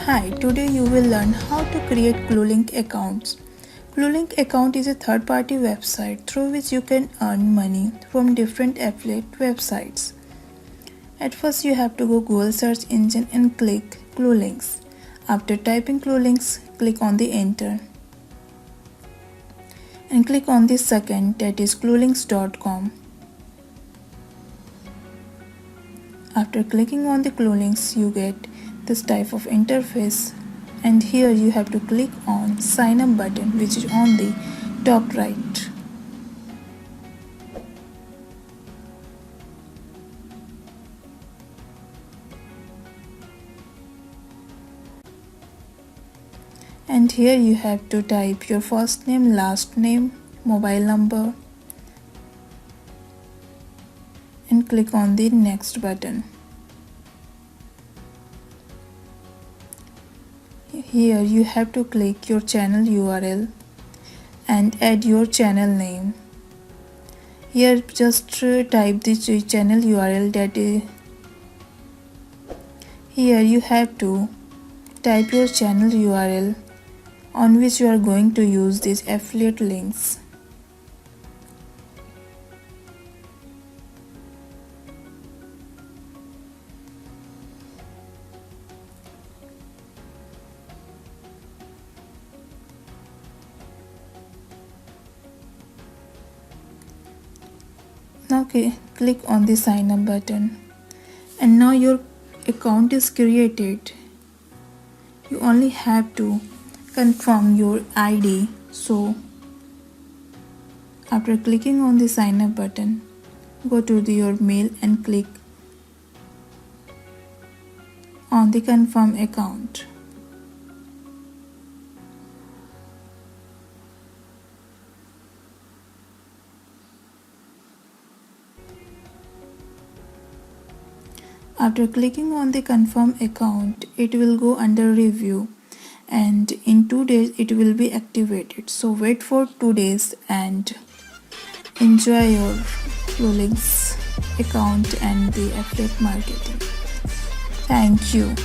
Hi, today you will learn how to create Cuelinks accounts. Cuelinks account is a third-party website through which you can earn money from different affiliate websites. At first you have to go Google search engine and click Cuelinks. After typing Cuelinks, click on the enter and click on the second, that is cuelinks.com. After clicking on the Cuelinks, you get this type of interface, and here you have to click on sign up button, which is on the top right. And here you have to type your first name, last name, mobile number, and click on the next button. Here you have to click your channel URL and add your channel name. Here just type the channel URL, that is. Here you have to type your channel URL on which you are going to use these affiliate links. Now click on the sign up button, and now your account is created. You only have to confirm your ID. So after clicking on the sign up button, go to your mail and click on the confirm account. After clicking on the confirm account, it will go under review, and in 2 days it will be activated. So wait for 2 days and enjoy your Cuelinks account and the affiliate marketing. Thank you.